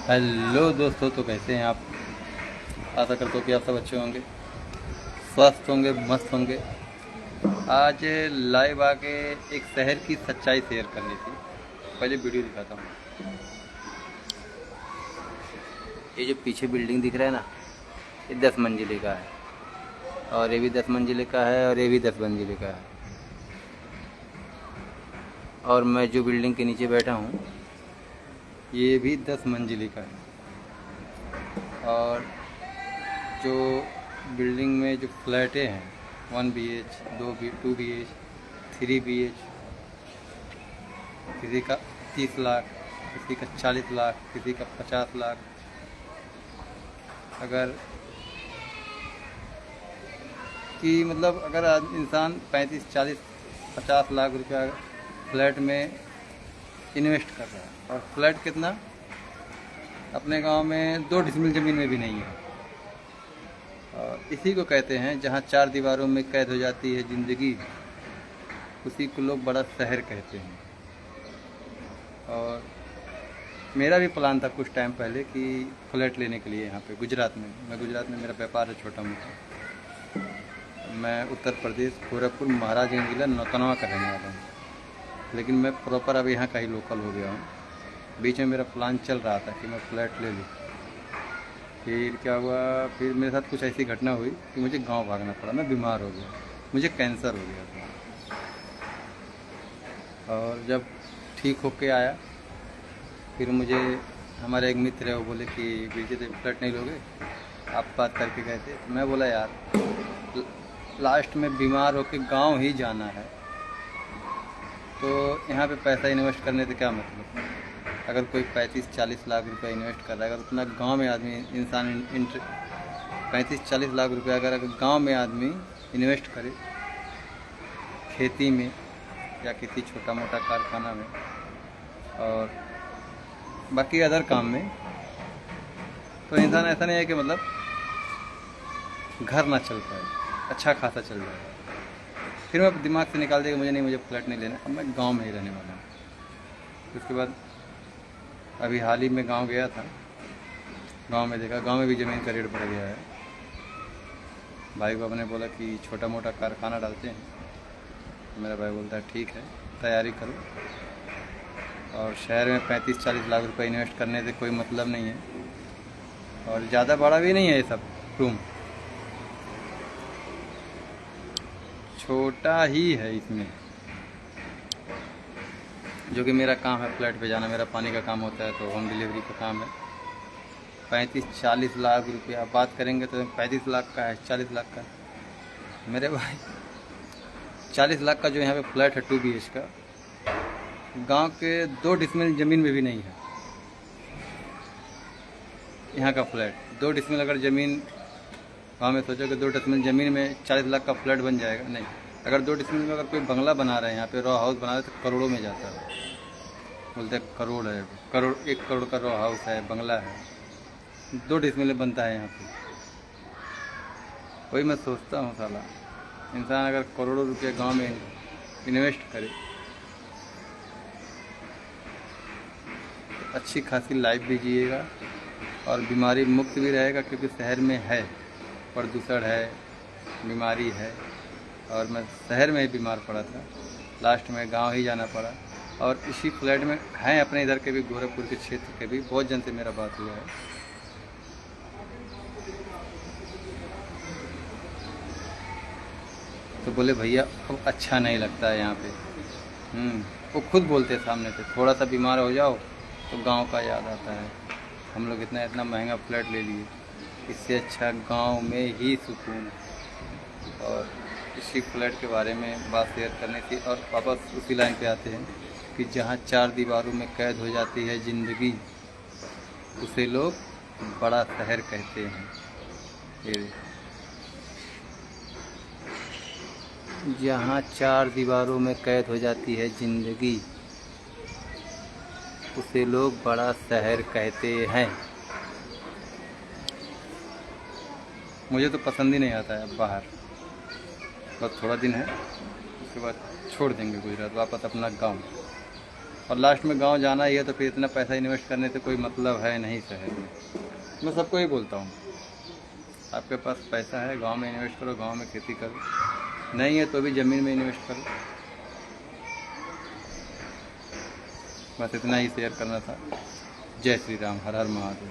Hello दोस्तों, तो कैसे हैं आप। आशा करता हूँ कि आप सब अच्छे होंगे, स्वस्थ होंगे, मस्त होंगे। आज लाइव आके एक शहर की सच्चाई शेयर करनी थी। पहले वीडियो दिखाता हूँ। ये जो पीछे बिल्डिंग दिख रहा है ना, ये 10 मंजिले का है, और ये भी 10 मंजिले का है, और ये भी 10 मंजिले का है। और मैं जो बिल्डिंग के नीचे बैठा हूँ ये भी 10 मंजिले का है। और जो बिल्डिंग में जो फ्लैटें हैं 1 BH, 2 BH, 3 BH, किसी का 30 लाख, किसी का 40 लाख, किसी का 50 लाख। अगर कि मतलब अगर इंसान 35, 40, 50 लाख रुपया फ्लैट में इन्वेस्ट कर रहा है, और फ्लैट कितना अपने गांव में 2 डिसमिल ज़मीन में भी नहीं है। और इसी को कहते हैं जहां 4 दीवारों में कैद हो जाती है ज़िंदगी, उसी को लोग बड़ा शहर कहते हैं। और मेरा भी प्लान था कुछ टाइम पहले कि फ्लैट लेने के लिए यहाँ पे गुजरात में। गुजरात में मेरा व्यापार है छोटा मोटा। मैं उत्तर प्रदेश गोरखपुर महाराजगंज जिला नौतनवा का रहने वाला हूँ, लेकिन मैं प्रॉपर अब यहाँ का ही लोकल हो गया हूँ। बीच में मेरा प्लान चल रहा था कि मैं फ्लैट ले लूँ। फिर क्या हुआ, फिर मेरे साथ कुछ ऐसी घटना हुई कि मुझे गांव भागना पड़ा। मैं बीमार हो गया, मुझे कैंसर हो गया था। और जब ठीक होके आया, फिर मुझे हमारे एक मित्र है, वो बोले कि विजय देव फ्लैट नहीं लोगे, आप बात करके गए थे। तो मैं बोला यार, लास्ट में बीमार होके गांव ही जाना है, तो यहाँ पे पैसा इन्वेस्ट करने से क्या मतलब। अगर कोई 35-40 लाख रुपया इन्वेस्ट कर रहा है, अगर उतना गांव में आदमी इंसान 35-40 लाख रुपया अगर गांव में आदमी इन्वेस्ट करे खेती में या किसी छोटा मोटा कारखाना में और बाकी अदर काम में, तो इंसान ऐसा नहीं है कि मतलब घर ना चल पाए, अच्छा खासा चल जाए। फिर मैं दिमाग से निकाल दिया कि मुझे फ्लैट नहीं लेना, अब मैं गांव में ही रहने वाला हूँ। उसके बाद अभी हाल ही में गांव गया था। गांव में देखा, गांव में भी ज़मीन का रेट बढ़ गया है। भाई को अपने बोला कि छोटा मोटा कारखाना डालते हैं। मेरा भाई बोलता है ठीक है, तैयारी करो। और शहर में 35-40 लाख रुपए इन्वेस्ट करने से कोई मतलब नहीं है, और ज़्यादा बड़ा भी नहीं है ये सब रूम, छोटा ही है इसमें। जो कि मेरा काम है फ्लैट पे जाना, मेरा पानी का काम होता है, तो होम डिलीवरी का काम है। 35-40 लाख रुपया बात करेंगे तो 35 लाख का है, 40 लाख का है। मेरे भाई 40 लाख का जो यहाँ पे फ्लैट है 2 BH का, गांव के 2 डिसमिल ज़मीन में भी नहीं है। यहाँ का फ्लैट 2 डिसमिल अगर ज़मीन गाँव में, सोचो कि 2 डिसमिल ज़मीन में 40 लाख का फ्लैट बन जाएगा। नहीं, अगर 2 डिसमिल में अगर कोई बंगला बना रहे हैं, यहाँ पे रॉ हाउस बना रहे, तो करोड़ों में जाता है। बोलते हैं करोड़ है, करोड़, 1 करोड़ का रॉ हाउस है, बंगला है, 2 डिसमिल में बनता है यहाँ पे। वही मैं सोचता हूँ, साला इंसान अगर करोड़ों रुपये गांव में इन्वेस्ट करे तो अच्छी खासी लाइफ भी जिएगा और बीमारी मुक्त भी रहेगा, क्योंकि शहर में है प्रदूषण है, बीमारी है। और मैं शहर में ही बीमार पड़ा था, लास्ट में गांव ही जाना पड़ा। और इसी फ्लैट में हैं अपने इधर के भी, गोरखपुर के क्षेत्र के भी बहुत जन से मेरा बात हुआ है। तो बोले भैया अब अच्छा नहीं लगता है यहाँ पे। वो खुद बोलते सामने से, थोड़ा सा बीमार हो जाओ तो गांव का याद आता है। हम लोग इतना इतना महंगा फ्लैट ले लिए, इससे अच्छा गांव में ही सुकून। और इसी फ्लैट के बारे में बात शेयर करनी थी। और वापस उसी लाइन पे आते हैं कि जहाँ 4 दीवारों में कैद हो जाती है ज़िंदगी, उसे लोग बड़ा शहर कहते हैं। जहाँ 4 दीवारों में कैद हो जाती है ज़िंदगी, उसे लोग बड़ा शहर कहते हैं। मुझे तो पसंद ही नहीं आता है अब बाहर, बस थोड़ा दिन है, उसके बाद छोड़ देंगे गुजरात, वापस अपना गांव। और लास्ट में गांव जाना ही है, तो फिर इतना पैसा इन्वेस्ट करने से कोई मतलब है नहीं शहर में। मैं सबको ही बोलता हूँ, आपके पास पैसा है गांव में इन्वेस्ट करो, गांव में खेती करो, नहीं है तो भी ज़मीन में इन्वेस्ट करो। बस इतना ही शेयर करना था। जय श्री राम, हर हर महादेव।